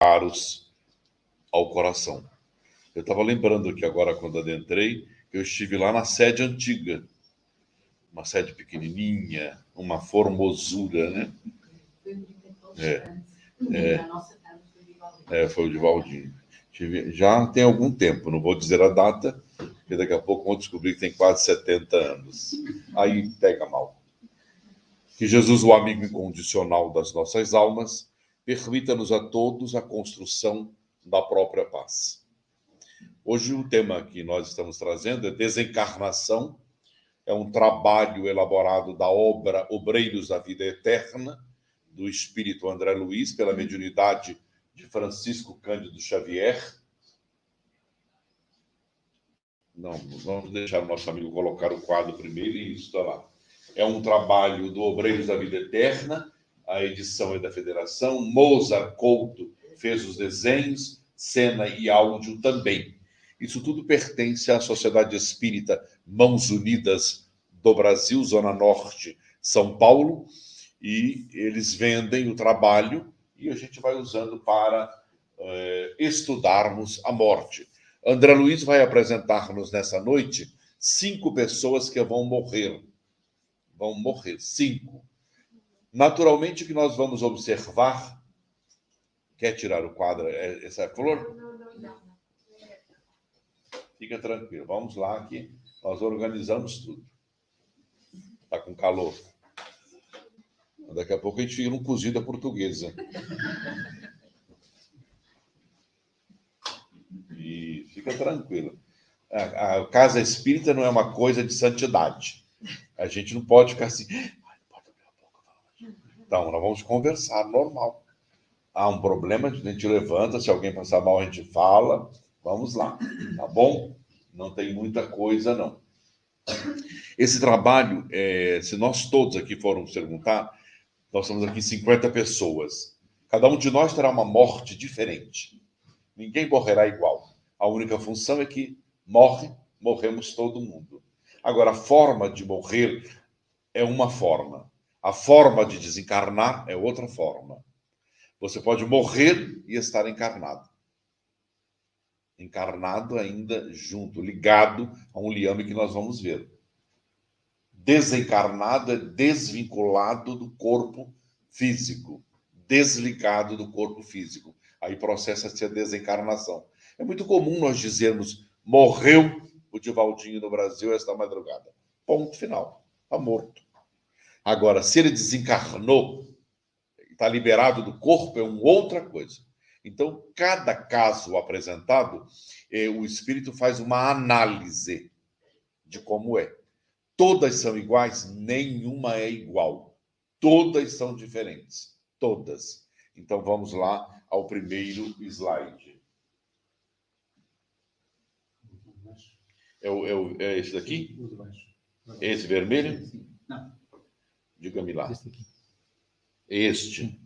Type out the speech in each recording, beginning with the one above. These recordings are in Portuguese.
caros ao coração. Eu estava lembrando aqui agora, quando adentrei, que eu estive lá na sede antiga, uma sede pequenininha, uma formosura, né? Foi o de Valdinho. Já tem algum tempo, não vou dizer a data, porque daqui a pouco vão descobrir que tem quase 70 anos. Aí pega mal. Que Jesus, o amigo incondicional das nossas almas, permita-nos a todos a construção da própria paz. Hoje o tema que nós estamos trazendo é desencarnação. É um trabalho elaborado da obra Obreiros da Vida Eterna, do espírito André Luiz, pela mediunidade de Francisco Cândido Xavier. Não, vamos deixar o nosso amigo colocar o quadro primeiro e isso está lá. É um trabalho do Obreiros da Vida Eterna, a edição é da Federação. Mozart Couto fez os desenhos, cena e áudio também. Isso tudo pertence à Sociedade Espírita Mãos Unidas do Brasil, Zona Norte, São Paulo, e eles vendem o trabalho e a gente vai usando para estudarmos a morte. André Luiz vai apresentar-nos nessa noite 5 pessoas que vão morrer. Vão morrer, 5. Naturalmente, o que nós vamos observar... Quer tirar o quadro? Essa flor? Não. Fica tranquilo. Vamos lá que nós organizamos tudo. Está com calor. Daqui a pouco a gente fica num cozido à portuguesa. E fica tranquilo. A casa espírita não é uma coisa de santidade. A gente não pode ficar assim... Então, nós vamos conversar normal. Há um problema, a gente levanta, se alguém passar mal, a gente fala. Vamos lá, tá bom? Não tem muita coisa, não. Esse trabalho, se nós todos aqui formos perguntar, nós estamos aqui 50 pessoas. Cada um de nós terá uma morte diferente. Ninguém morrerá igual. A única função é que morremos todo mundo. Agora, a forma de morrer é uma forma. A forma de desencarnar é outra forma. Você pode morrer e estar encarnado. Encarnado ainda junto, ligado a um liame que nós vamos ver. Desencarnado é desvinculado do corpo físico. Desligado do corpo físico. Aí processa-se a desencarnação. É muito comum nós dizermos, morreu o Divaldinho no Brasil esta madrugada. Ponto final. Está morto. Agora, se ele desencarnou, está liberado do corpo, é uma outra coisa. Então, cada caso apresentado, o espírito faz uma análise de como é. Todas são iguais? Nenhuma é igual. Todas são diferentes. Todas. Então, vamos lá ao primeiro slide. É esse daqui? Esse vermelho? Não. Diga-me lá. Este.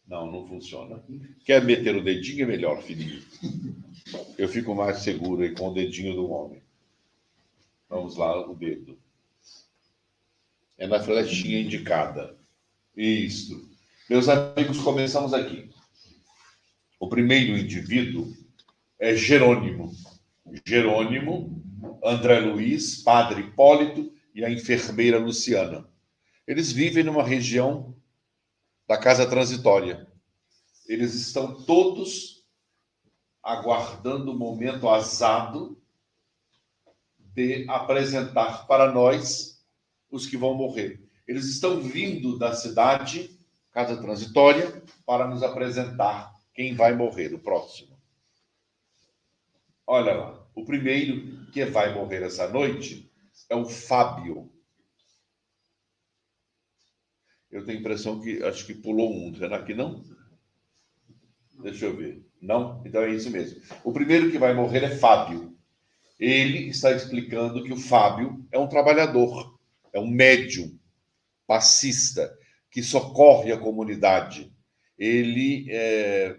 Não funciona. Quer meter o dedinho? É melhor, filhinho. Eu fico mais seguro aí com o dedinho do homem. Vamos lá, o dedo. É na flechinha indicada. Isso. Meus amigos, começamos aqui. O primeiro indivíduo é Jerônimo. Jerônimo, André Luiz, Padre Hipólito e a enfermeira Luciana. Eles vivem numa região da casa transitória. Eles estão todos aguardando o momento azado de apresentar para nós os que vão morrer. Eles estão vindo da cidade, casa transitória, para nos apresentar quem vai morrer, o próximo. Olha lá, o primeiro que vai morrer essa noite é o Fábio. Eu tenho a impressão que, acho que pulou um. Será que não? Deixa eu ver. Não? Então é isso mesmo. O primeiro que vai morrer é Fábio. Ele está explicando que o Fábio é um trabalhador, é um médium, passista, que socorre a comunidade. Ele,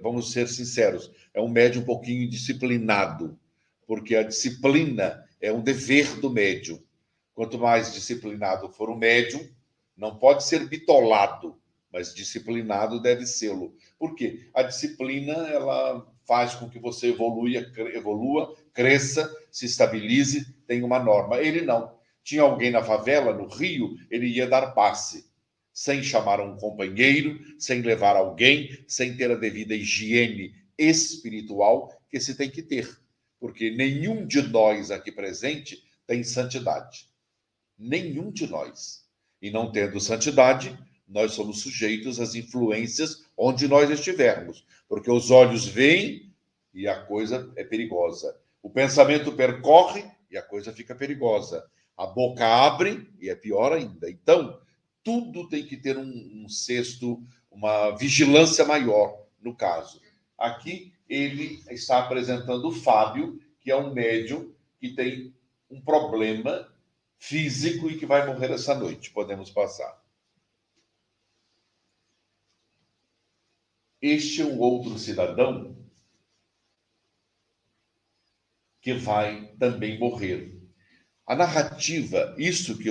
vamos ser sinceros, é um médium um pouquinho indisciplinado, porque a disciplina é um dever do médium. Quanto mais disciplinado for o médium, não pode ser bitolado, mas disciplinado deve sê-lo. Por quê? A disciplina, ela faz com que você evolua, cresça, se estabilize, tenha uma norma. Ele não. Tinha alguém na favela, no Rio, ele ia dar passe, sem chamar um companheiro, sem levar alguém, sem ter a devida higiene espiritual que se tem que ter. Porque nenhum de nós aqui presente tem santidade. Nenhum de nós. E não tendo santidade, nós somos sujeitos às influências onde nós estivermos. Porque os olhos veem e a coisa é perigosa. O pensamento percorre e a coisa fica perigosa. A boca abre e é pior ainda. Então, tudo tem que ter um cesto, uma vigilância maior, no caso. Aqui, ele está apresentando o Fábio, que é um médium que tem um problema físico e que vai morrer essa noite. Podemos passar. Este é um outro cidadão que vai também morrer. A narrativa, isso que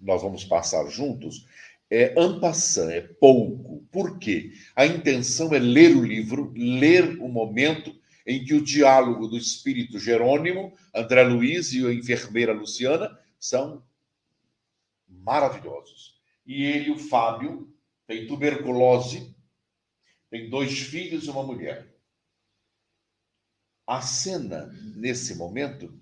nós vamos passar juntos, é en passant, é pouco. Por quê? A intenção é ler o livro, ler o momento em que o diálogo do espírito Jerônimo, André Luiz e a enfermeira Luciana são maravilhosos. E ele, o Fábio, tem tuberculose, tem 2 filhos e uma mulher. A cena, nesse momento,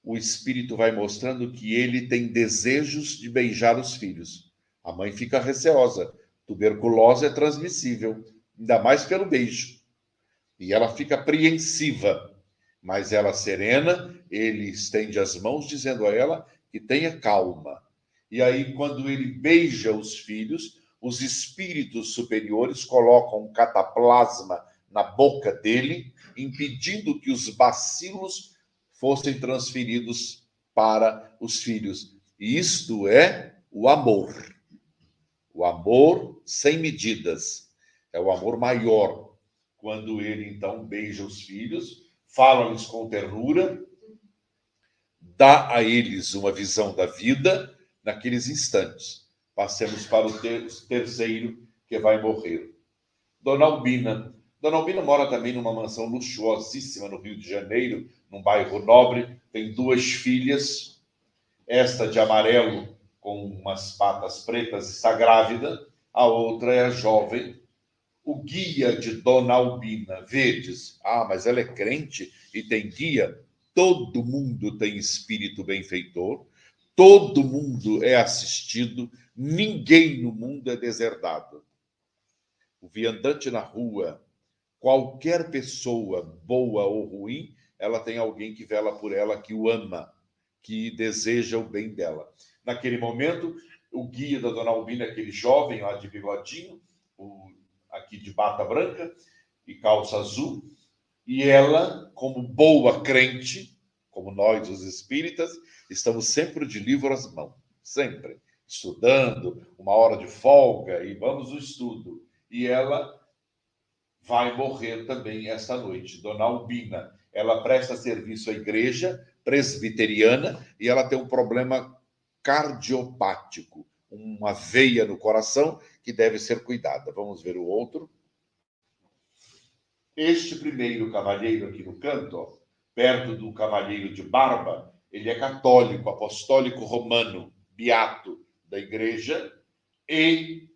o espírito vai mostrando que ele tem desejos de beijar os filhos. A mãe fica receosa. Tuberculose é transmissível, ainda mais pelo beijo. E ela fica apreensiva, mas ela serena, ele estende as mãos dizendo a ela que tenha calma. E aí, quando ele beija os filhos, os espíritos superiores colocam um cataplasma na boca dele, impedindo que os bacilos fossem transferidos para os filhos. E isto é o amor. O amor sem medidas. É o amor maior. Quando ele, então, beija os filhos, fala-lhes com ternura, dá a eles uma visão da vida naqueles instantes. Passemos para o terceiro, que vai morrer. Dona Albina. Dona Albina mora também numa mansão luxuosíssima no Rio de Janeiro, num bairro nobre, tem 2 filhas, esta de amarelo com umas patas pretas está grávida, a outra é a jovem. O guia de Dona Albina, vedes, mas ela é crente e tem guia. Todo mundo tem espírito benfeitor, todo mundo é assistido, ninguém no mundo é deserdado. O viandante na rua, qualquer pessoa, boa ou ruim, ela tem alguém que vela por ela, que o ama, que deseja o bem dela. Naquele momento, o guia da Dona Albina, aquele jovem lá de bigodinho, aqui de bata branca e calça azul, e ela, como boa crente, como nós, os espíritas, estamos sempre de livro às mãos, sempre, estudando, uma hora de folga, e vamos ao estudo. E ela vai morrer também esta noite. Dona Albina, ela presta serviço à igreja presbiteriana e ela tem um problema cardiopático, uma veia no coração que deve ser cuidada. Vamos ver o outro. Este primeiro cavalheiro aqui no canto, ó, perto do cavalheiro de barba, ele é católico, apostólico romano, beato da igreja, e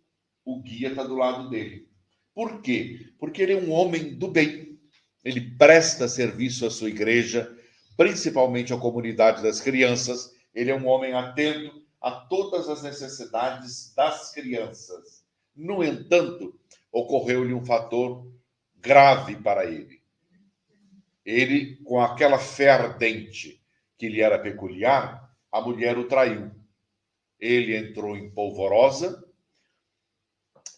o guia está do lado dele. Por quê? Porque ele é um homem do bem. Ele presta serviço à sua igreja, principalmente à comunidade das crianças. Ele é um homem atento a todas as necessidades das crianças. No entanto, ocorreu-lhe um fator grave para ele. Ele, com aquela fé ardente que lhe era peculiar, a mulher o traiu. Ele entrou em polvorosa,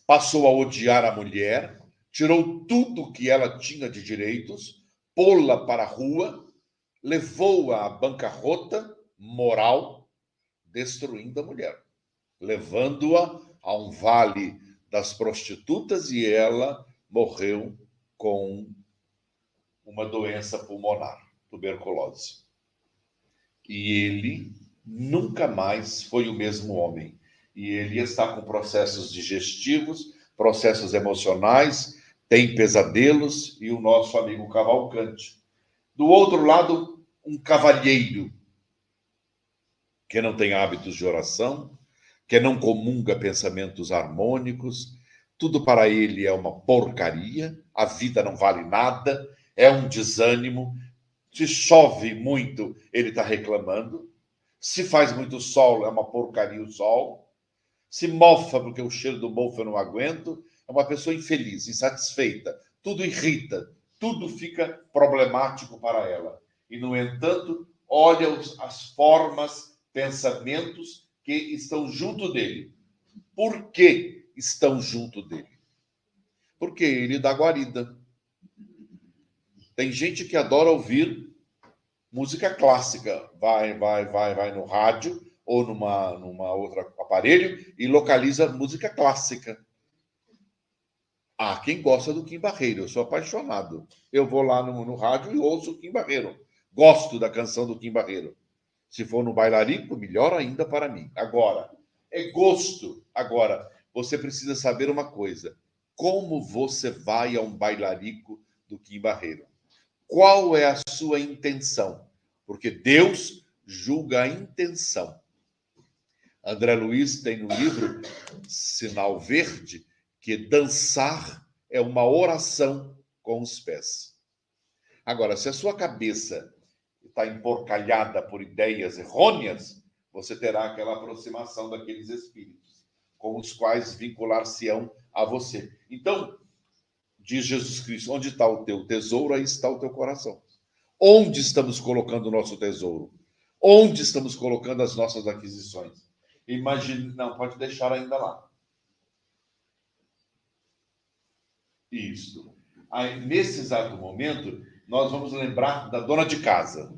passou a odiar a mulher, tirou tudo que ela tinha de direitos, pô-la para a rua, levou-a à bancarrota moral, destruindo a mulher, levando-a a um vale das prostitutas e ela morreu com uma doença pulmonar, tuberculose. E ele nunca mais foi o mesmo homem. E ele está com processos digestivos, processos emocionais, tem pesadelos, e o nosso amigo Cavalcante. Do outro lado, um cavalheiro, que não tem hábitos de oração, que não comunga pensamentos harmônicos, tudo para ele é uma porcaria, a vida não vale nada, é um desânimo. Se chove muito, ele está reclamando. Se faz muito sol, é uma porcaria o sol. Se mofa porque o cheiro do mofo eu não aguento. É uma pessoa infeliz, insatisfeita. Tudo irrita, tudo fica problemático para ela. E, no entanto, olha as formas, pensamentos que estão junto dele. Por que estão junto dele? Porque ele dá guarida. Tem gente que adora ouvir música clássica. Vai no rádio ou numa outra aparelho e localiza música clássica. Ah, quem gosta do Kim Barreiro, eu sou apaixonado. Eu vou lá no rádio e ouço o Kim Barreiro. Gosto da canção do Kim Barreiro. Se for no bailarico, melhor ainda para mim. Agora, é gosto. Agora, você precisa saber uma coisa. Como você vai a um bailarico do Kim Barreiro? Qual é a sua intenção? Porque Deus julga a intenção. André Luiz tem no livro Sinal Verde que dançar é uma oração com os pés. Agora, se a sua cabeça está emporcalhada por ideias errôneas, você terá aquela aproximação daqueles espíritos com os quais vincular-se-ão a você. Então, diz Jesus Cristo, onde está o teu tesouro, aí está o teu coração. Onde estamos colocando o nosso tesouro? Onde estamos colocando as nossas aquisições? Imagine, não, pode deixar ainda lá. Isso. Aí, nesse exato momento, nós vamos lembrar da dona de casa.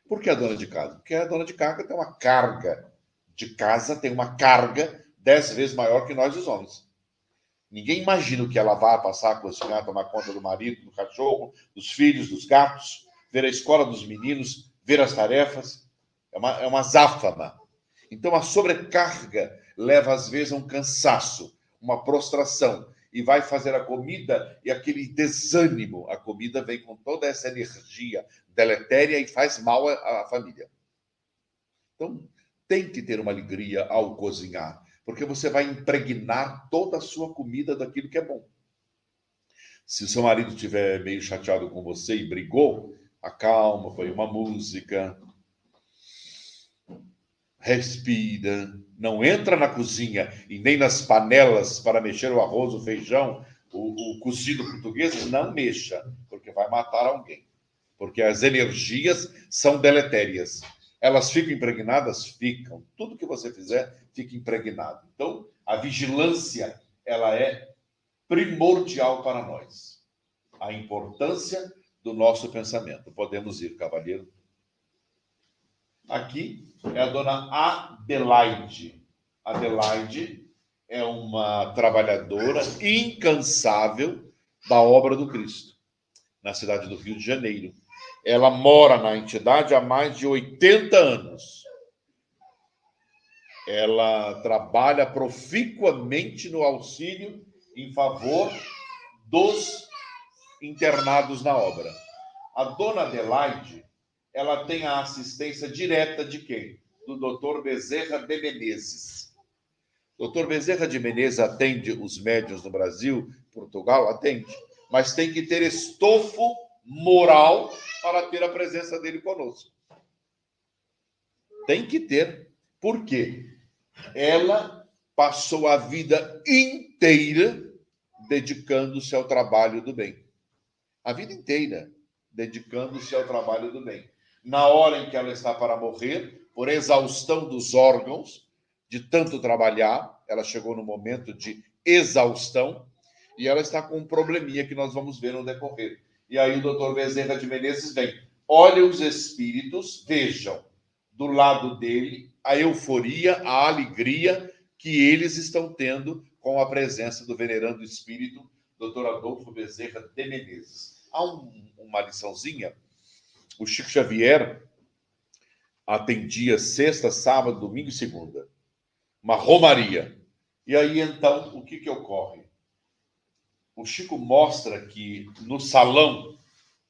Por que a dona de casa? Porque a dona de casa tem uma carga de casa, tem uma carga 10 vezes maior que nós, os homens. Ninguém imagina o que ela vai passar a cozinhar, tomar conta do marido, do cachorro, dos filhos, dos gatos, ver a escola dos meninos, ver as tarefas. É uma azáfama. Então, a sobrecarga leva, às vezes, a um cansaço, uma prostração, e vai fazer a comida e aquele desânimo. A comida vem com toda essa energia deletéria e faz mal à família. Então, tem que ter uma alegria ao cozinhar, porque você vai impregnar toda a sua comida daquilo que é bom. Se o seu marido estiver meio chateado com você e brigou, acalma, põe uma música, respira, não entra na cozinha e nem nas panelas para mexer o arroz, o feijão, o cozido português, não mexa, porque vai matar alguém. Porque as energias são deletérias. Elas ficam impregnadas? Ficam. Tudo que você fizer fica impregnado. Então, a vigilância, ela é primordial para nós. A importância do nosso pensamento. Podemos ir, cavalheiro. Aqui é a dona Adelaide. Adelaide é uma trabalhadora incansável da obra do Cristo, na cidade do Rio de Janeiro. Ela mora na entidade há mais de 80 anos. Ela trabalha proficuamente no auxílio em favor dos internados na obra. A dona Adelaide, ela tem a assistência direta de quem? Do Dr. Bezerra de Menezes. Dr. Bezerra de Menezes atende os médiuns no Brasil, Portugal, atende, mas tem que ter estofo moral para ter a presença dele conosco. Tem que ter. Por quê? Ela passou a vida inteira dedicando-se ao trabalho do bem. A vida inteira dedicando-se ao trabalho do bem. Na hora em que ela está para morrer, por exaustão dos órgãos, de tanto trabalhar, ela chegou no momento de exaustão e ela está com um probleminha que nós vamos ver no decorrer. E aí o doutor Bezerra de Menezes vem. Olha os espíritos, vejam, do lado dele, a euforia, a alegria que eles estão tendo com a presença do venerando espírito, doutor Adolfo Bezerra de Menezes. Há uma liçãozinha. O Chico Xavier atendia sexta, sábado, domingo e segunda. uma romaria. E aí, então, o que ocorre? O Chico mostra que no salão,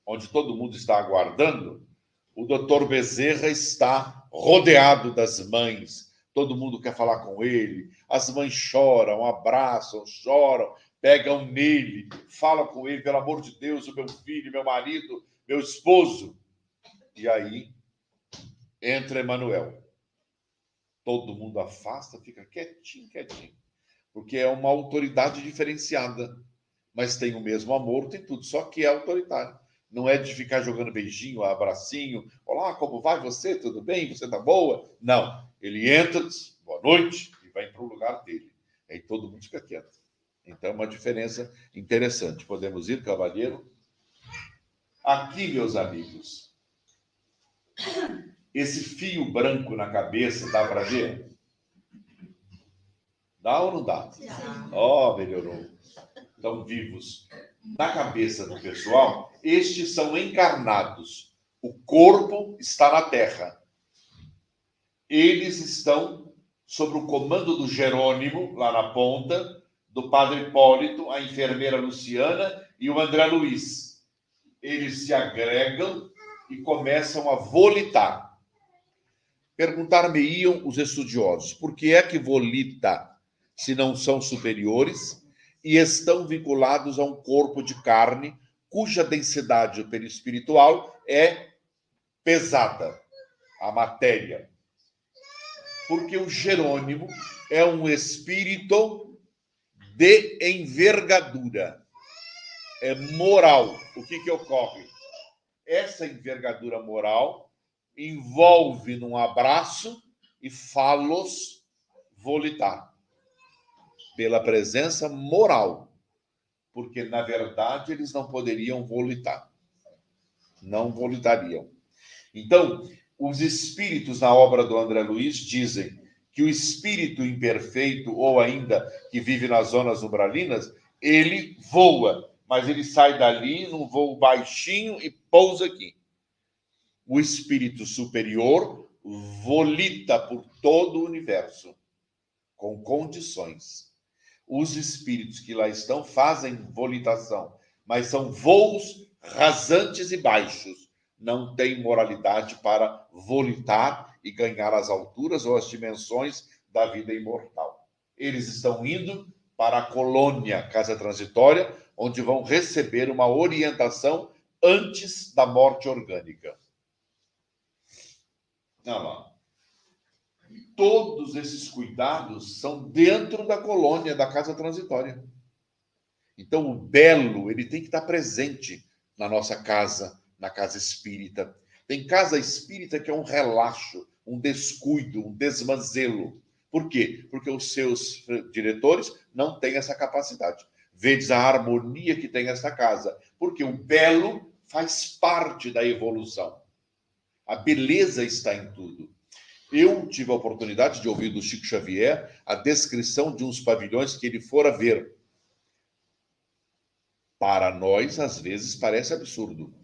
onde todo mundo está aguardando, o doutor Bezerra está rodeado das mães. Todo mundo quer falar com ele. As mães choram, abraçam, choram, pegam nele, falam com ele, pelo amor de Deus, o meu filho, meu marido, meu esposo. E aí entra Emanuel. Todo mundo afasta, fica quietinho, quietinho. Porque é uma autoridade diferenciada. Mas tem o mesmo amor, tem tudo, só que é autoritário. Não é de ficar jogando beijinho, abracinho. Olá, como vai você? Tudo bem? Você tá boa? Não. Ele entra, diz, boa noite, e vai para o lugar dele. Aí todo mundo fica quieto. Então é uma diferença interessante. Podemos ir, cavalheiro? Aqui, meus amigos, esse fio branco na cabeça, dá para ver? Dá ou não dá? Ó, melhorou. Estão vivos. Na cabeça do pessoal, estes são encarnados. O corpo está na terra. Eles estão sob o comando do Jerônimo, lá na ponta, do padre Hipólito, a enfermeira Luciana e o André Luiz. Eles se agregam e começam a volitar. Perguntar-me-iam os estudiosos, por que é que volita se não são superiores e estão vinculados a um corpo de carne cuja densidade perispiritual é pesada, a matéria? Porque o Jerônimo é um espírito de envergadura, é moral. O que ocorre? Essa envergadura moral envolve num abraço e falos volitar, pela presença moral, porque, na verdade, eles não poderiam volitar. Não volitariam. Então, os espíritos, na obra do André Luiz, dizem que o espírito imperfeito, ou ainda que vive nas zonas umbralinas, ele voa, mas ele sai dali num voo baixinho e pousa aqui. O espírito superior volita por todo o universo, com condições. Os espíritos que lá estão fazem volitação, mas são voos rasantes e baixos. Não tem moralidade para volitar e ganhar as alturas ou as dimensões da vida imortal. Eles estão indo para a colônia, casa transitória, onde vão receber uma orientação antes da morte orgânica. Olha lá. Todos esses cuidados são dentro da colônia, da casa transitória. Então, o belo, ele tem que estar presente na nossa casa, na casa espírita. Tem casa espírita que é um relaxo, um descuido, um desmazelo. Por quê? Porque os seus diretores não têm essa capacidade. Vedes a harmonia que tem essa casa. Porque o belo faz parte da evolução. A beleza está em tudo. Eu tive a oportunidade de ouvir do Chico Xavier a descrição de uns pavilhões que ele fora ver. Para nós, às vezes, parece absurdo.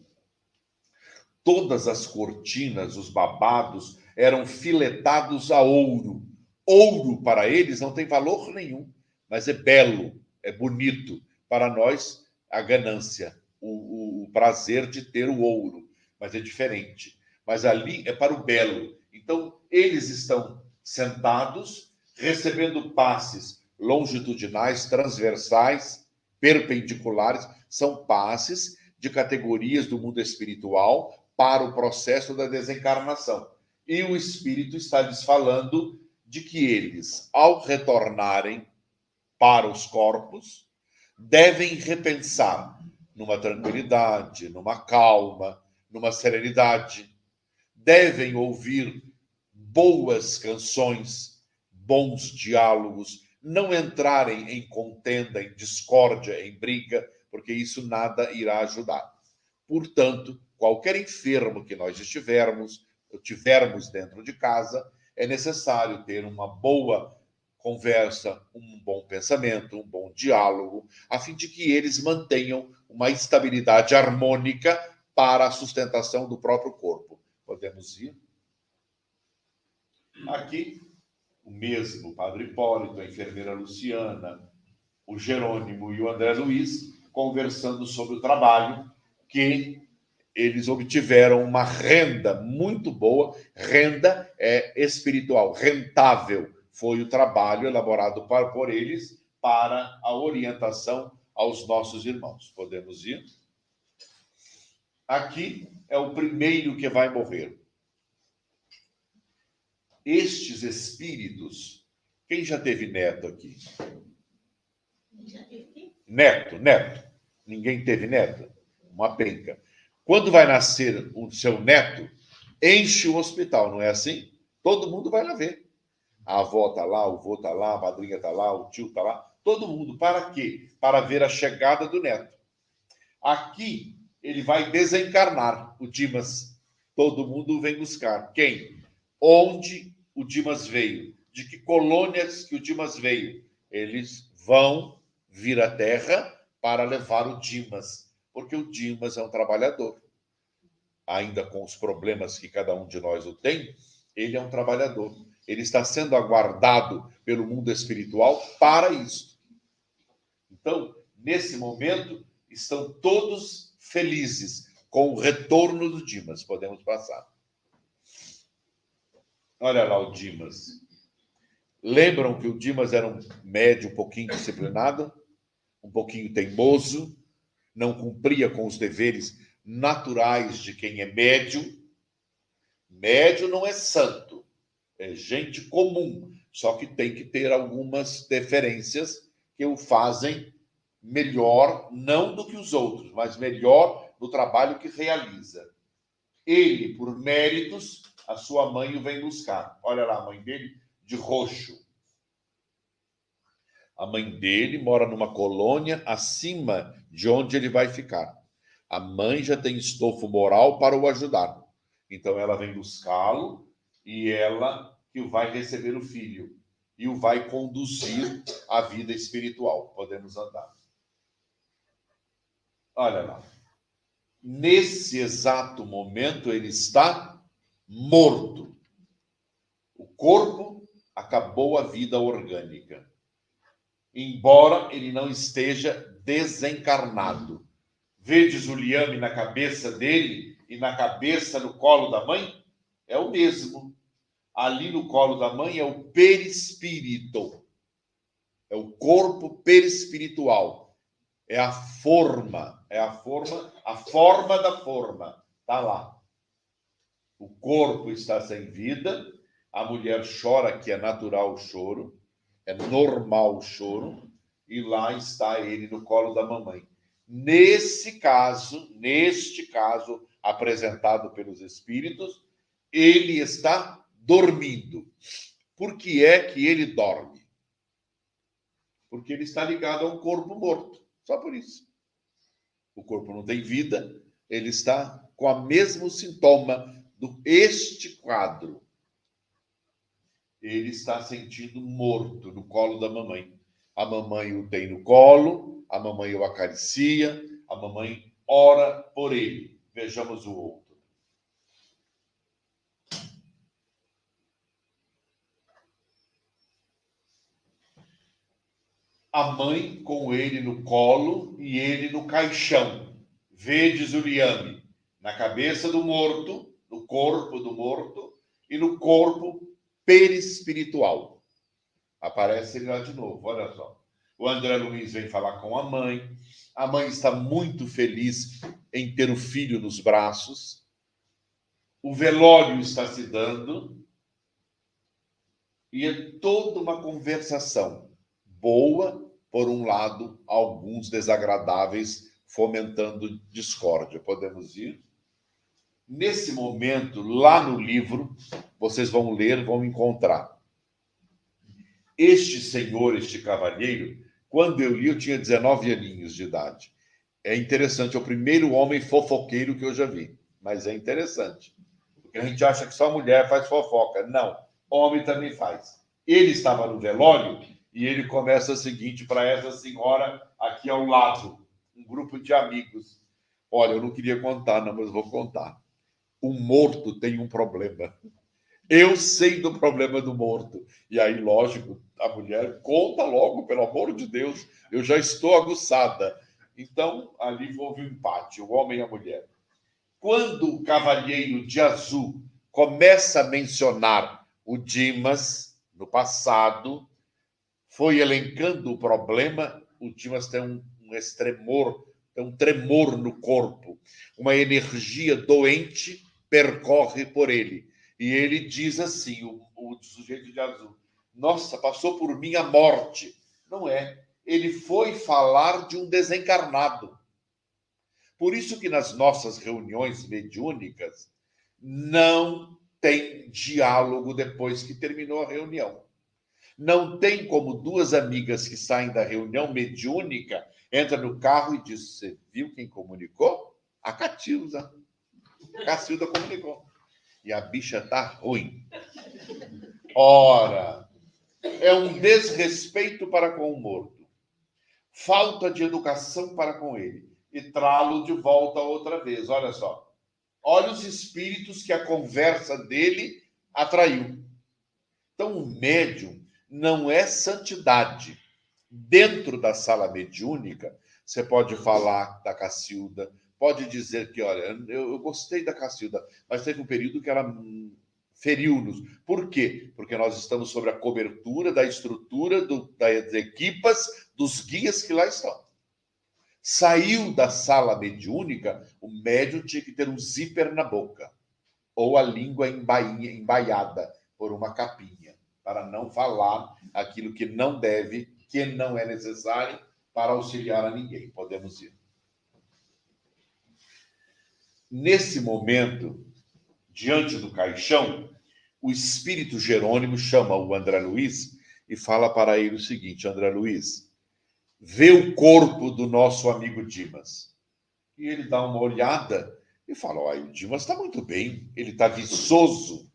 Todas as cortinas, os babados, eram filetados a ouro. Ouro, para eles, não tem valor nenhum, mas é belo, é bonito. Para nós, a ganância, o prazer de ter o ouro, mas é diferente. Mas ali é para o belo. Então, eles estão sentados, recebendo passes longitudinais, transversais, perpendiculares, são passes de categorias do mundo espiritual para o processo da desencarnação. E o espírito está lhes falando de que eles, ao retornarem para os corpos, devem repensar numa tranquilidade, numa calma, numa serenidade. Devem ouvir boas canções, bons diálogos, não entrarem em contenda, em discórdia, em briga, porque isso nada irá ajudar. Portanto, qualquer enfermo que nós tivermos dentro de casa, é necessário ter uma boa conversa, um bom pensamento, um bom diálogo, a fim de que eles mantenham uma estabilidade harmônica para a sustentação do próprio corpo. Podemos ir? Aqui, o mesmo Padre Hipólito, a enfermeira Luciana, o Jerônimo e o André Luiz, conversando sobre o trabalho que eles obtiveram uma renda muito boa, renda espiritual, rentável. Foi o trabalho elaborado por eles para a orientação aos nossos irmãos. Podemos ir? Aqui é o primeiro que vai morrer. Estes espíritos, quem já teve neto aqui? Neto. Ninguém teve neto? Uma penca. Quando vai nascer o seu neto, enche o hospital, não é assim? Todo mundo vai lá ver. A avó está lá, o avô está lá, a madrinha está lá, o tio está lá. Todo mundo. Para quê? Para ver a chegada do neto. Aqui, ele vai desencarnar, o Dimas. Todo mundo vem buscar. Quem? Onde o Dimas veio? De que colônias que o Dimas veio? Eles vão vir à Terra para levar o Dimas, porque o Dimas é um trabalhador. Ainda com os problemas que cada um de nós o tem, ele é um trabalhador. Ele está sendo aguardado pelo mundo espiritual para isso. Então, nesse momento, estão todos felizes com o retorno do Dimas. Podemos passar. Olha lá o Dimas. Lembram que o Dimas era um médium um pouquinho disciplinado, um pouquinho teimoso, não cumpria com os deveres naturais de quem é médium. Médium não é santo, é gente comum, só que tem que ter algumas deferências que o fazem melhor, não do que os outros, mas melhor no trabalho que realiza. Ele, por méritos, a sua mãe o vem buscar. Olha lá a mãe dele, de roxo. A mãe dele mora numa colônia acima de onde ele vai ficar. A mãe já tem estofo moral para o ajudar. Então ela vem buscá-lo e ela que vai receber o filho e o vai conduzir à vida espiritual. Podemos andar. Olha lá. Nesse exato momento ele está morto. O corpo acabou a vida orgânica. Embora ele não esteja desencarnado. Vedes o liame na cabeça dele e na cabeça, no colo da mãe? É o mesmo. Ali no colo da mãe é o perispírito. É o corpo perispiritual. É a forma da forma. Está lá. O corpo está sem vida, a mulher chora, que é natural o choro, é normal o choro, e lá está ele no colo da mamãe. Neste caso apresentado pelos espíritos, ele está dormindo. Por que é que ele dorme? Porque ele está ligado a um corpo morto. Só por isso. O corpo não tem vida, ele está com o mesmo sintoma este quadro. Ele está sentindo morto no colo da mamãe. A mamãe o tem no colo, a mamãe o acaricia, a mamãe ora por ele. Vejamos o outro. A mãe com ele no colo e ele no caixão. Vedes o liame na cabeça do morto, no corpo do morto e no corpo perispiritual. Aparece ele lá de novo, olha só. O André Luiz vem falar com a mãe está muito feliz em ter o filho nos braços, o velório está se dando, e é toda uma conversação boa, por um lado, alguns desagradáveis, fomentando discórdia. Podemos ir? Nesse momento, lá no livro, vocês vão ler, vão encontrar. Este senhor, este cavalheiro, quando eu li, eu tinha 19 aninhos de idade. É interessante, é o primeiro homem fofoqueiro que eu já vi. Mas é interessante. Porque a gente acha que só mulher faz fofoca. Não, homem também faz. Ele estava no velório e ele começa o seguinte para essa senhora aqui ao lado. Um grupo de amigos. Olha, eu não queria contar, não, mas vou contar. O morto tem um problema. Eu sei do problema do morto. E aí, lógico, a mulher conta logo, pelo amor de Deus, eu já estou aguçada. Então, ali houve um empate, o homem e a mulher. Quando o cavalheiro de azul começa a mencionar o Dimas, no passado, foi elencando o problema, o Dimas tem um extremor, tem um tremor no corpo, uma energia doente percorre por ele. E ele diz assim, o sujeito de azul, nossa, passou por mim a morte. Não é. Ele foi falar de um desencarnado. Por isso que nas nossas reuniões mediúnicas não tem diálogo depois que terminou a reunião. Não tem como duas amigas que saem da reunião mediúnica, entram no carro e dizem, você viu quem comunicou? A Cacilda. Cacilda comunicou. E a bicha tá ruim. Ora, é um desrespeito para com o morto. Falta de educação para com ele. E trá-lo de volta outra vez. Olha só. Olha os espíritos que a conversa dele atraiu. Então, o médium não é santidade. Dentro da sala mediúnica, você pode falar da Cacilda, pode dizer que, olha, eu gostei da Cacilda, mas teve um período que ela feriu-nos. Por quê? Porque nós estamos sobre a cobertura da estrutura das equipas, dos guias que lá estão. Saiu da sala mediúnica, o médium tinha que ter um zíper na boca, ou a língua embaiada por uma capinha, para não falar aquilo que não deve, que não é necessário para auxiliar a ninguém. Podemos ir. Nesse momento, diante do caixão, o espírito Jerônimo chama o André Luiz e fala para ele o seguinte, André Luiz, vê o corpo do nosso amigo Dimas. E ele dá uma olhada e fala, olha, o Dimas está muito bem, ele está viçoso,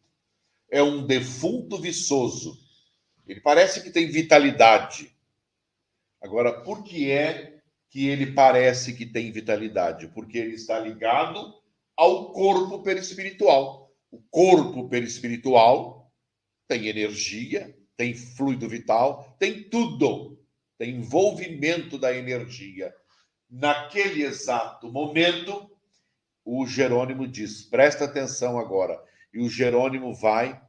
é um defunto viçoso. Ele parece que tem vitalidade. Agora, por que é que ele parece que tem vitalidade? Porque ele está ligado ao corpo perispiritual. O corpo perispiritual tem energia, tem fluido vital, tem tudo. Tem envolvimento da energia. Naquele exato momento, o Jerônimo diz, presta atenção agora. E o Jerônimo vai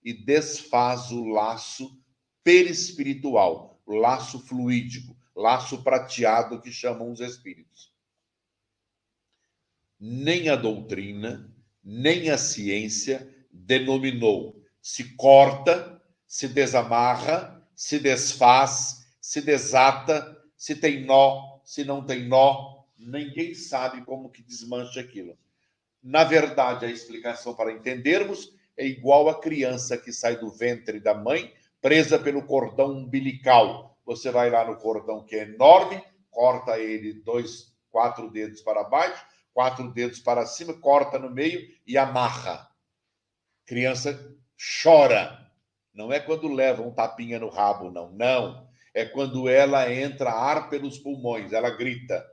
e desfaz o laço perispiritual, o laço fluídico, laço prateado que chamam os espíritos. Nem a doutrina, nem a ciência denominou. Se corta, se desamarra, se desfaz, se desata, se tem nó, se não tem nó. Ninguém sabe como que desmancha aquilo. Na verdade, a explicação para entendermos é igual a criança que sai do ventre da mãe, presa pelo cordão umbilical. Você vai lá no cordão que é enorme, corta ele 4 dedos para baixo, 4 dedos para cima, corta no meio e amarra. Criança chora. Não é quando leva um tapinha no rabo, não. Não. É quando ela entra ar pelos pulmões, ela grita.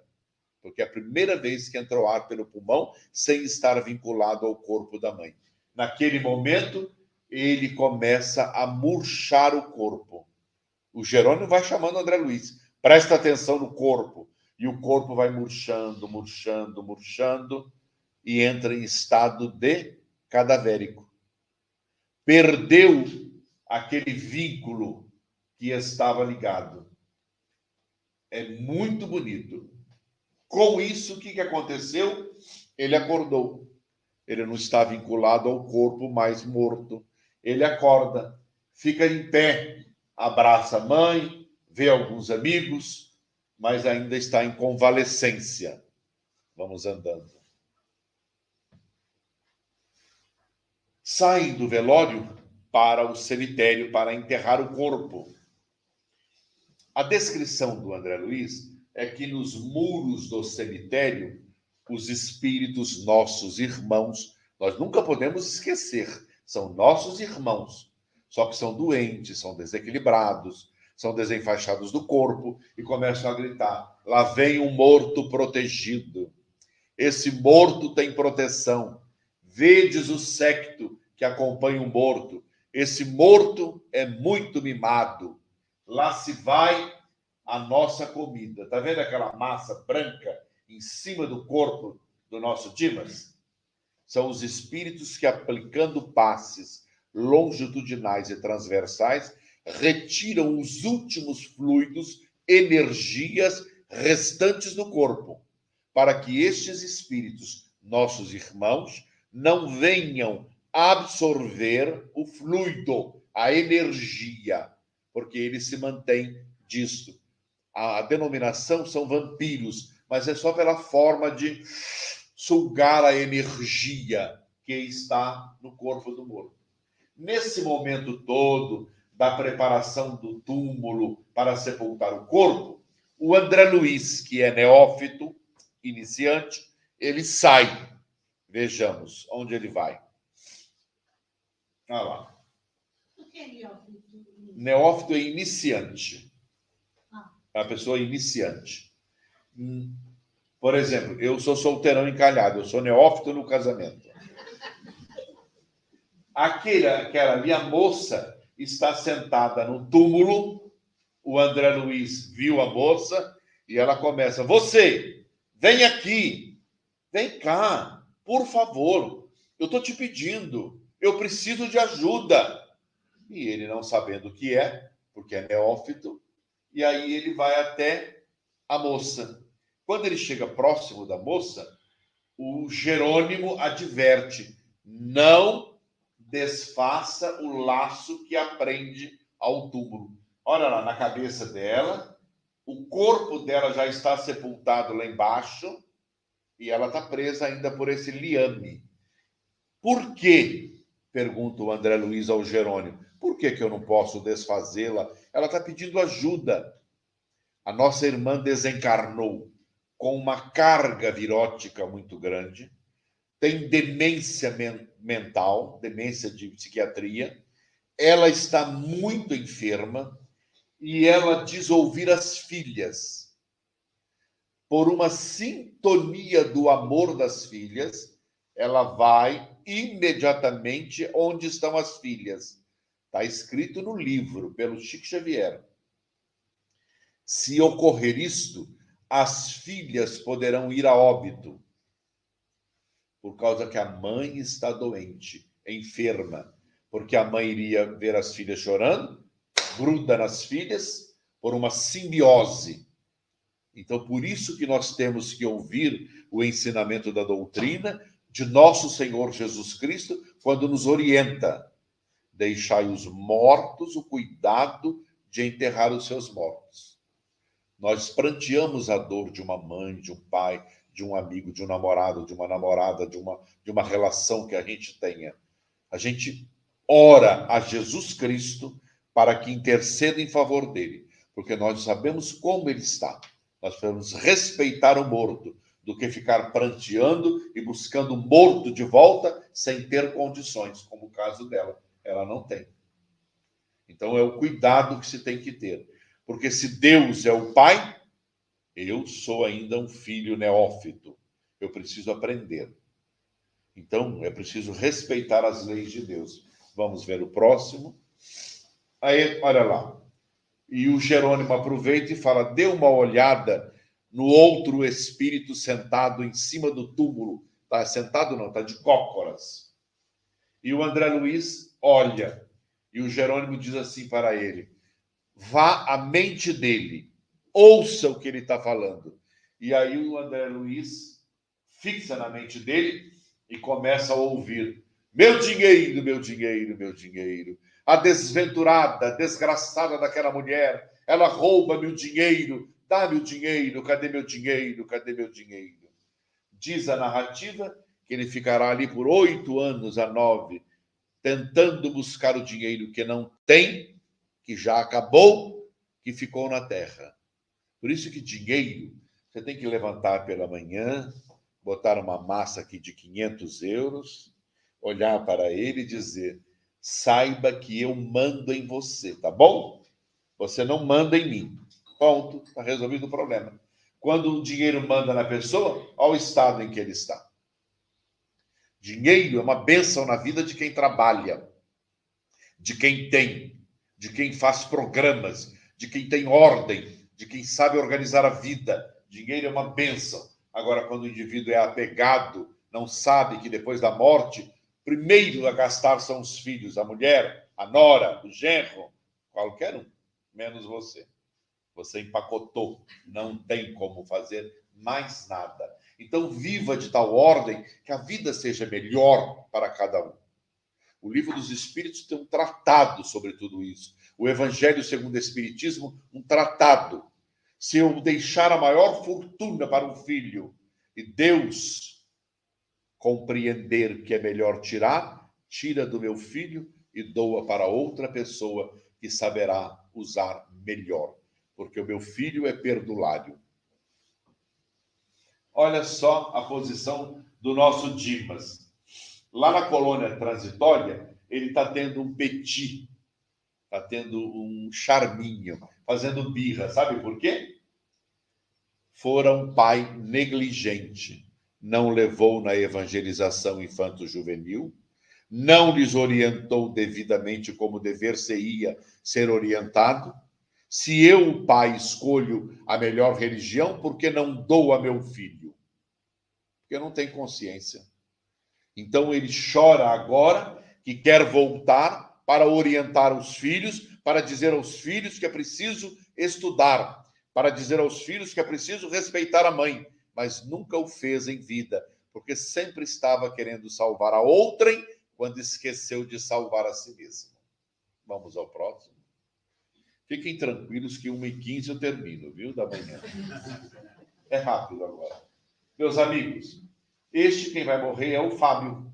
Porque é a primeira vez que entrou ar pelo pulmão sem estar vinculado ao corpo da mãe. Naquele momento, ele começa a murchar o corpo. O Jerônimo vai chamando André Luiz. Presta atenção no corpo. E o corpo vai murchando, murchando, murchando e entra em estado de cadavérico. Perdeu aquele vínculo que estava ligado. É muito bonito. Com isso, o que aconteceu? Ele acordou. Ele não está vinculado ao corpo mais morto. Ele acorda, fica em pé, abraça a mãe, vê alguns amigos, mas ainda está em convalescência. Vamos andando. Saem do velório para o cemitério para enterrar o corpo. A descrição do André Luiz é que nos muros do cemitério, os espíritos nossos irmãos, nós nunca podemos esquecer, são nossos irmãos, só que são doentes, são desequilibrados, são desenfaixados do corpo e começam a gritar, lá vem um morto protegido. Esse morto tem proteção. Vedes o séquito que acompanha um morto. Esse morto é muito mimado. Lá se vai a nossa comida. Está vendo aquela massa branca em cima do corpo do nosso Dimas? São os espíritos que, aplicando passes longitudinais e transversais, retiram os últimos fluidos, energias restantes do corpo, para que estes espíritos, nossos irmãos, não venham absorver o fluido, a energia, porque ele se mantém disto. A denominação são vampiros, mas é só pela forma de sugar a energia que está no corpo do morto. Nesse momento todo da preparação do túmulo para sepultar o corpo, o André Luiz, que é neófito, iniciante, ele sai. Vejamos onde ele vai. Olha lá. O que é neófito? Neófito é iniciante. É uma pessoa iniciante. Por exemplo, eu sou solteirão encalhado, eu sou neófito no casamento. Aquela ali, a moça, está sentada no túmulo, o André Luiz viu a moça e ela começa: você, vem aqui, vem cá, por favor, eu estou te pedindo, eu preciso de ajuda. E ele, não sabendo o que é, porque é neófito, e aí ele vai até a moça. Quando ele chega próximo da moça, o Jerônimo adverte: não desfaça o laço que a prende ao túmulo. Olha lá, na cabeça dela, o corpo dela já está sepultado lá embaixo e ela está presa ainda por esse liame. Por quê? Pergunta o André Luiz ao Jerônimo. Por que eu não posso desfazê-la? Ela está pedindo ajuda. A nossa irmã desencarnou com uma carga virótica muito grande, tem demência mental, demência de psiquiatria, ela está muito enferma e ela diz ouvir as filhas. Por uma sintonia do amor das filhas, ela vai imediatamente onde estão as filhas. Está escrito no livro, pelo Chico Xavier. Se ocorrer isto, as filhas poderão ir a óbito, por causa que a mãe está doente, enferma, porque a mãe iria ver as filhas chorando, gruda nas filhas, por uma simbiose. Então, por isso que nós temos que ouvir o ensinamento da doutrina de nosso Senhor Jesus Cristo, quando nos orienta: deixai os mortos o cuidado de enterrar os seus mortos. Nós pranteamos a dor de uma mãe, de um pai, de um amigo, de um namorado, de uma namorada, de uma relação que a gente tenha. A gente ora a Jesus Cristo para que interceda em favor dele, porque nós sabemos como ele está. Nós devemos respeitar o morto, do que ficar pranteando e buscando o morto de volta sem ter condições, como o caso dela. Ela não tem. Então é o cuidado que se tem que ter. Porque se Deus é o Pai, eu sou ainda um filho neófito. Eu preciso aprender. Então, é preciso respeitar as leis de Deus. Vamos ver o próximo. Aí, olha lá. E o Jerônimo aproveita e fala: dê uma olhada no outro espírito sentado em cima do túmulo. Está sentado não, está de cócoras. E o André Luiz olha. E o Jerônimo diz assim para ele: vá à mente dele, ouça o que ele está falando. E aí o André Luiz fixa na mente dele e começa a ouvir: meu dinheiro, meu dinheiro, meu dinheiro. A desventurada, desgraçada daquela mulher, ela rouba meu dinheiro, dá meu dinheiro, cadê meu dinheiro, cadê meu dinheiro? Diz a narrativa que ele ficará ali por 8 anos a 9, tentando buscar o dinheiro que não tem, que já acabou, que ficou na terra. Por isso que dinheiro, você tem que levantar pela manhã, botar uma massa aqui de 500 euros, olhar para ele e dizer: saiba que eu mando em você, tá bom? Você não manda em mim. Ponto, está resolvido o problema. Quando o dinheiro manda na pessoa, olha o estado em que ele está. Dinheiro é uma bênção na vida de quem trabalha, de quem tem, de quem faz programas, de quem tem ordem, de quem sabe organizar a vida. Dinheiro é uma bênção. Agora, quando o indivíduo é apegado, não sabe que depois da morte, primeiro a gastar são os filhos, a mulher, a nora, o genro, qualquer um, menos você. Você empacotou, não tem como fazer mais nada. Então, viva de tal ordem que a vida seja melhor para cada um. O Livro dos Espíritos tem um tratado sobre tudo isso. O Evangelho segundo o Espiritismo, um tratado. Se eu deixar a maior fortuna para um filho e Deus compreender que é melhor tirar, tira do meu filho e doa para outra pessoa que saberá usar melhor, porque o meu filho é perdulário. Olha só a posição do nosso Dimas. Lá na colônia transitória, ele está tendo um petit, está tendo um charminho, fazendo birra. Sabe por quê? Fora um pai negligente, não levou na evangelização infanto-juvenil, não lhes orientou devidamente como dever-se-ia ser orientado. Se eu, o pai, escolho a melhor religião, por que não dou a meu filho? Porque não tem consciência. Então ele chora agora que quer voltar para orientar os filhos, para dizer aos filhos que é preciso estudar, para dizer aos filhos que é preciso respeitar a mãe, mas nunca o fez em vida, porque sempre estava querendo salvar a outrem quando esqueceu de salvar a si mesmo. Vamos ao próximo. Fiquem tranquilos que 1h15 eu termino, viu, da manhã. É rápido agora. Meus amigos, quem vai morrer é o Fábio.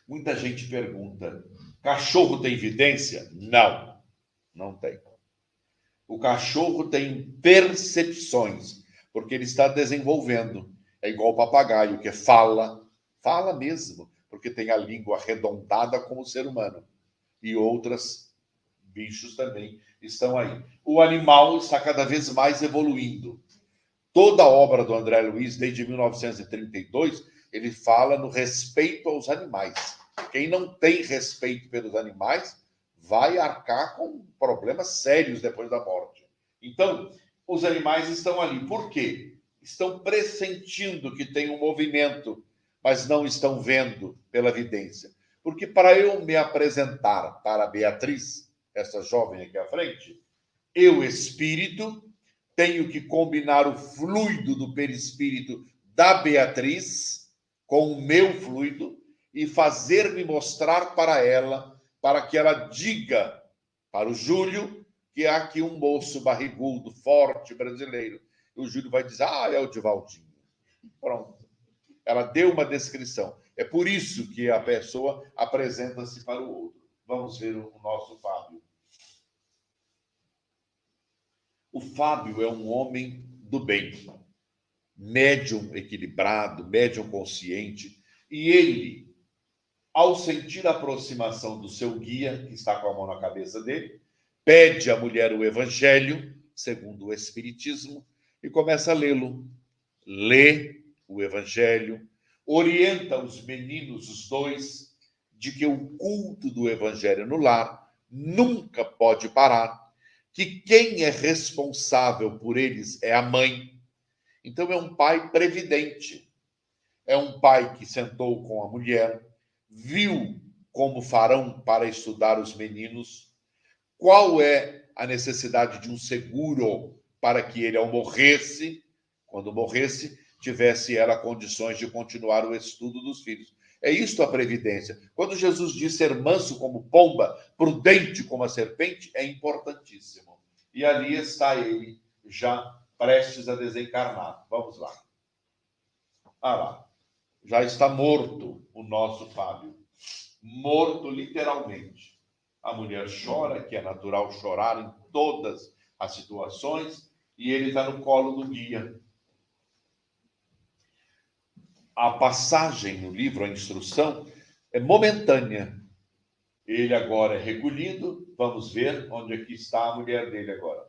Muita gente pergunta, cachorro tem vidência? Não, não tem. O cachorro tem percepções, porque ele está desenvolvendo. É igual o papagaio, que fala mesmo, porque tem a língua arredondada como o ser humano. E outros bichos também estão aí. O animal está cada vez mais evoluindo. Toda a obra do André Luiz, desde 1932, ele fala no respeito aos animais. Quem não tem respeito pelos animais vai arcar com problemas sérios depois da morte. Então, os animais estão ali. Por quê? Estão pressentindo que tem um movimento, mas não estão vendo pela vidência. Porque para eu me apresentar para a Beatriz, essa jovem aqui à frente, eu, espírito, tenho que combinar o fluido do perispírito da Beatriz com o meu fluido e fazer-me mostrar para ela, para que ela diga para o Júlio que há aqui um moço barrigudo, forte, brasileiro. E o Júlio vai dizer, é o Divaldinho. Pronto. Ela deu uma descrição. É por isso que a pessoa apresenta-se para o outro. Vamos ver o nosso Fábio. O Fábio é um homem do bem, médium equilibrado, médium consciente, e ele, ao sentir a aproximação do seu guia, que está com a mão na cabeça dele, pede à mulher o Evangelho, segundo o Espiritismo, e começa a lê-lo. Lê o Evangelho, orienta os meninos, os dois, de que o culto do Evangelho no lar nunca pode parar, que quem é responsável por eles é a mãe. Então, é um pai previdente. É um pai que sentou com a mulher, viu como farão para estudar os meninos, qual é a necessidade de um seguro para que ele, ao morresse, quando morresse, tivesse ela condições de continuar o estudo dos filhos. É isto a previdência. Quando Jesus diz ser manso como pomba, prudente como a serpente, é importantíssimo. E ali está ele, já prestes a desencarnar. Vamos lá. Lá. Já está morto o nosso Fábio. Morto literalmente. A mulher chora, que é natural chorar em todas as situações, e ele está no colo do guia. A passagem no livro, a instrução, é momentânea. Ele agora é recolhido. Vamos ver onde aqui está a mulher dele agora.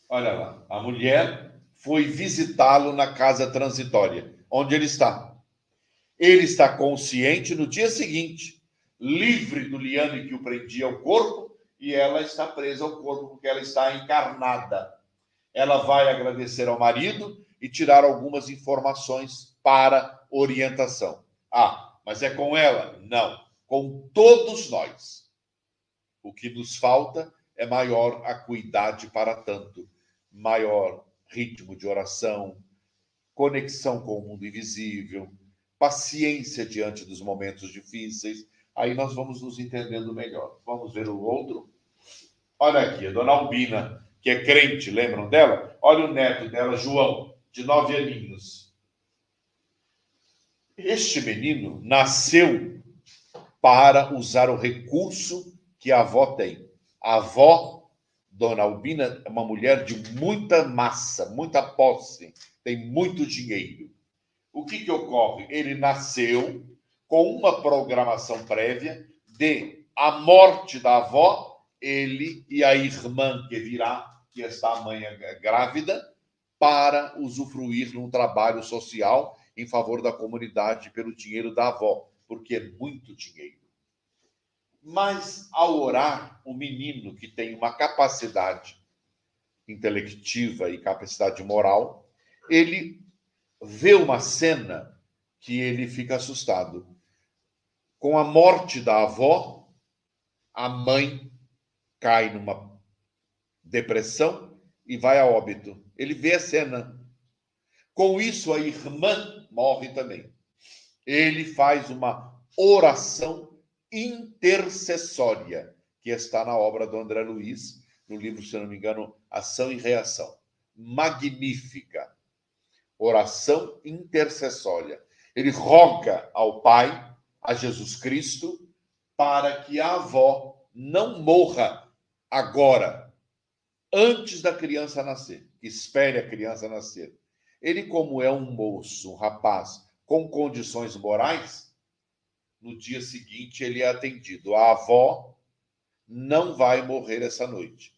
Olha lá, a mulher foi visitá-lo na casa transitória, onde ele está. Ele está consciente no dia seguinte, livre do liame que o prendia ao corpo, e ela está presa ao corpo porque ela está encarnada. Ela vai agradecer ao marido e tirar algumas informações para orientação. Ah, mas é com ela? Não, com todos nós. O que nos falta é maior acuidade para tanto, maior ritmo de oração, conexão com o mundo invisível, paciência diante dos momentos difíceis. Aí nós vamos nos entendendo melhor. Vamos ver o outro? Olha aqui, a dona Albina, que é crente, lembram dela? Olha o neto dela, João, de 9 aninhos. Este menino nasceu para usar o recurso que a avó tem. A avó, dona Albina, é uma mulher de muita massa, muita posse, tem muito dinheiro. O que ocorre? Ele nasceu com uma programação prévia de a morte da avó, ele e a irmã que virá, que está a mãe grávida, para usufruir de um trabalho social em favor da comunidade pelo dinheiro da avó, porque é muito dinheiro. Mas, ao orar, o menino que tem uma capacidade intelectiva e capacidade moral, ele vê uma cena que ele fica assustado. Com a morte da avó, a mãe cai numa depressão e vai a óbito. Ele vê a cena. Com isso, a irmã morre também. Ele faz uma oração intercessória, que está na obra do André Luiz, no livro, se não me engano, Ação e Reação. Magnífica. Oração intercessória. Ele roga ao Pai, a Jesus Cristo, para que a avó não morra agora, antes da criança nascer. Espere a criança nascer. Ele, como é um moço, um rapaz, com condições morais, no dia seguinte ele é atendido. A avó não vai morrer essa noite.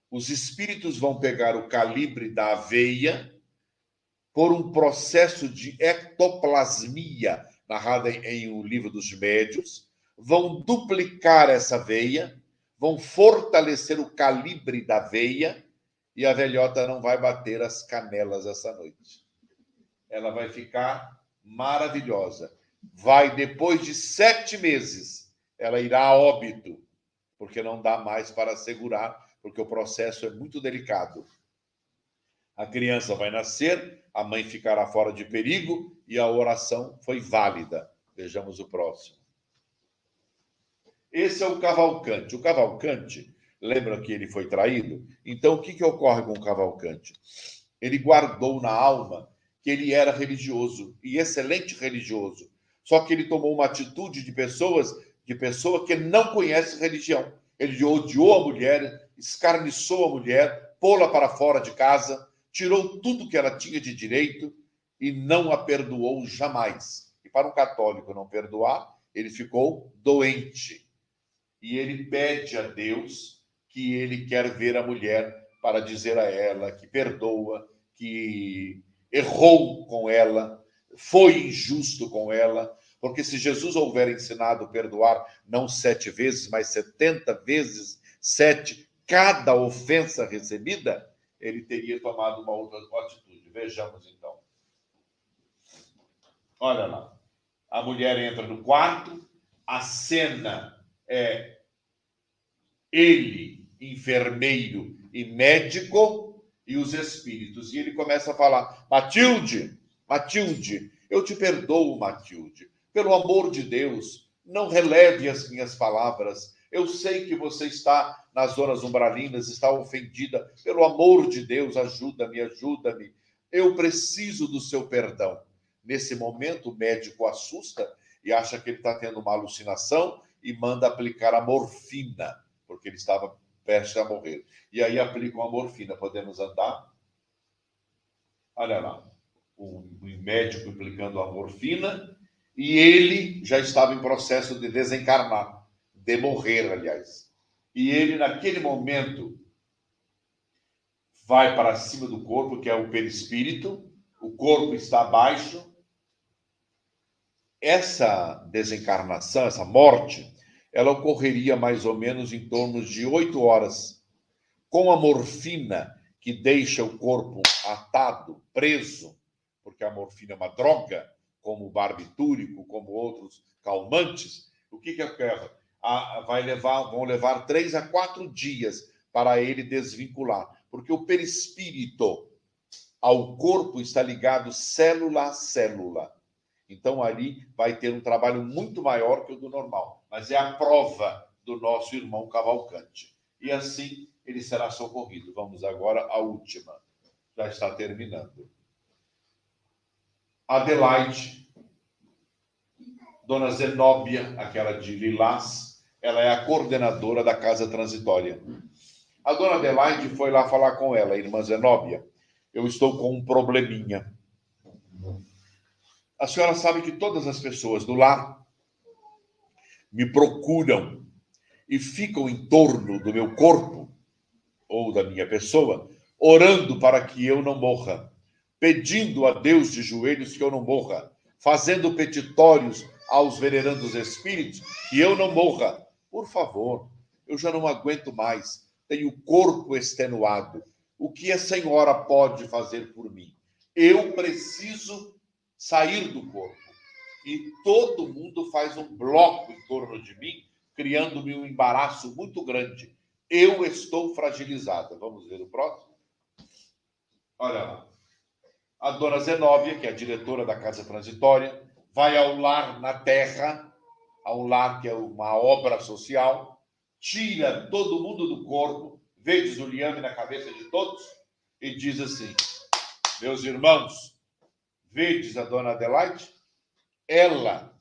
Os espíritos vão pegar o calibre da aveia por um processo de ectoplasmia, narrado em O Livro dos Médiuns, vão duplicar essa veia, vão fortalecer o calibre da veia, e a velhota não vai bater as canelas essa noite. Ela vai ficar maravilhosa. Vai, depois de 7 meses, ela irá a óbito, porque não dá mais para segurar, porque o processo é muito delicado. A criança vai nascer, a mãe ficará fora de perigo e a oração foi válida. Vejamos o próximo. Esse é o Cavalcante. O Cavalcante, lembra que ele foi traído? Então, o que ocorre com o Cavalcante? Ele guardou na alma que ele era religioso, e excelente religioso. Só que ele tomou uma atitude de pessoa que não conhece religião. Ele odiou a mulher, escarniçou a mulher, pô-la para fora de casa, tirou tudo que ela tinha de direito e não a perdoou jamais. E para um católico não perdoar, ele ficou doente. E ele pede a Deus que ele quer ver a mulher para dizer a ela que perdoa, que errou com ela, foi injusto com ela, porque se Jesus houver ensinado perdoar não 7 vezes, mas 70 vezes 7 cada ofensa recebida, ele teria tomado uma outra atitude. Vejamos, então. Olha lá. A mulher entra no quarto, a cena é ele, enfermeiro e médico, e os espíritos. E ele começa a falar: Matilde, Matilde, eu te perdoo, Matilde. Pelo amor de Deus, não releve as minhas palavras. Eu sei que você está nas zonas umbralinas, está ofendida. Pelo amor de Deus, ajuda-me, ajuda-me. Eu preciso do seu perdão. Nesse momento, o médico assusta e acha que ele está tendo uma alucinação e manda aplicar a morfina, porque ele estava prestes a morrer. E aí aplicam a morfina. Podemos andar? Olha lá. O médico aplicando a morfina e ele já estava em processo de desencarnar, de morrer, aliás. E ele, naquele momento, vai para cima do corpo, que é o perispírito, o corpo está abaixo. Essa desencarnação, essa morte, ela ocorreria mais ou menos em torno de 8 horas. Com a morfina, que deixa o corpo atado, preso, porque a morfina é uma droga, como o barbitúrico, como outros calmantes, o que ocorre? Vão levar 3 a 4 dias para ele desvincular, porque o perispírito ao corpo está ligado célula a célula. Então, ali vai ter um trabalho muito maior que o do normal. Mas é a prova do nosso irmão Cavalcante. E assim ele será socorrido. Vamos agora à última. Já está terminando. Adelaide, Dona Zenóbia, aquela de Lilás, ela é a coordenadora da Casa Transitória. A Dona Adelaide foi lá falar com ela, a irmã Zenóbia. Eu estou com um probleminha. A senhora sabe que todas as pessoas do lar me procuram e ficam em torno do meu corpo ou da minha pessoa, orando para que eu não morra, pedindo a Deus de joelhos que eu não morra, fazendo petitórios aos venerandos espíritos que eu não morra. Por favor, eu já não aguento mais, tenho o corpo extenuado. O que a senhora pode fazer por mim? Eu preciso sair do corpo. E todo mundo faz um bloco em torno de mim, criando-me um embaraço muito grande. Eu estou fragilizada. Vamos ver o próximo? Olha lá. A Dona Zenóbia, que é a diretora da Casa Transitória, vai ao lar na terra, ao lar que é uma obra social, tira todo mundo do corpo, vê o liame na cabeça de todos e diz assim: meus irmãos, vedes a Dona Adelaide? Ela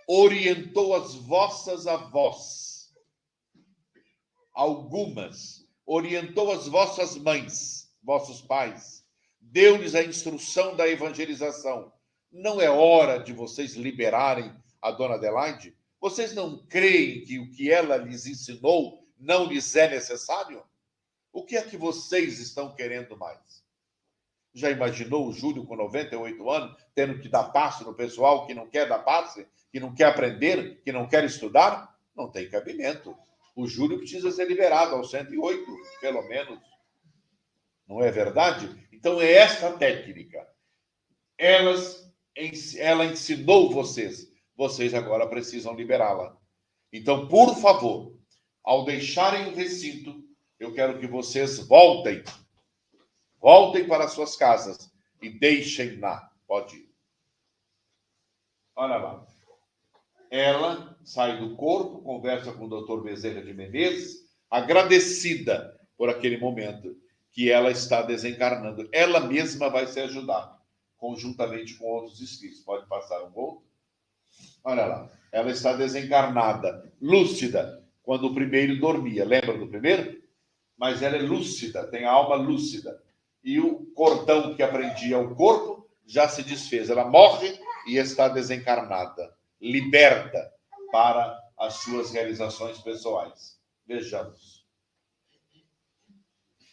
orientou as vossas avós, algumas, orientou as vossas mães, vossos pais, deu-lhes a instrução da evangelização. Não é hora de vocês liberarem a Dona Adelaide? Vocês não creem que o que ela lhes ensinou não lhes é necessário? O que é que vocês estão querendo mais? Já imaginou o Júlio com 98 anos tendo que dar passe no pessoal que não quer dar passe, que não quer aprender, que não quer estudar? Não tem cabimento. O Júlio precisa ser liberado aos 108, pelo menos. Não é verdade? Então é esta técnica. Ela ensinou vocês. Vocês agora precisam liberá-la. Então, por favor, ao deixarem o recinto, eu quero que vocês voltem para suas casas e deixem-na. Pode ir. Olha lá. Ela sai do corpo, conversa com o Dr. Bezerra de Menezes, agradecida por aquele momento que ela está desencarnando. Ela mesma vai se ajudar, conjuntamente com outros espíritos. Pode passar um gol? Olha lá. Ela está desencarnada, lúcida, quando o primeiro dormia. Lembra do primeiro? Mas ela é lúcida, tem a alma lúcida. E o cordão que aprendia o corpo já se desfez. Ela morre e está desencarnada, liberta para as suas realizações pessoais. Vejamos.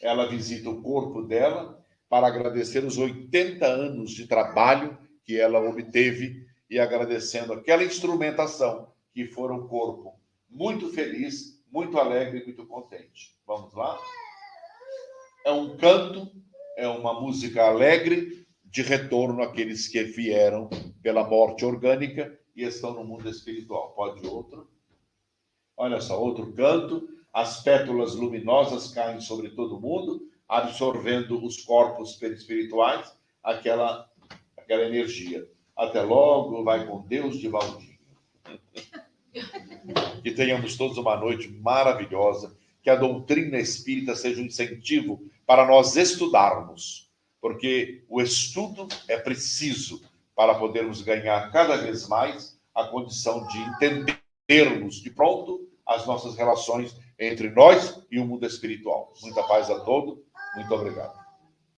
Ela visita o corpo dela para agradecer os 80 anos de trabalho que ela obteve e agradecendo aquela instrumentação que for um corpo muito feliz, muito alegre e muito contente. Vamos lá? É um canto, é uma música alegre de retorno àqueles que vieram pela morte orgânica e estão no mundo espiritual. Pode outro? Olha só, outro canto. As pétalas luminosas caem sobre todo mundo, absorvendo os corpos perispirituais, aquela energia. Até logo, vai com Deus de Valdinho. Que tenhamos todos uma noite maravilhosa, que a doutrina espírita seja um incentivo para nós estudarmos, porque o estudo é preciso para podermos ganhar cada vez mais a condição de entendermos de pronto as nossas relações entre nós e o mundo espiritual. Muita paz a todos, muito obrigado.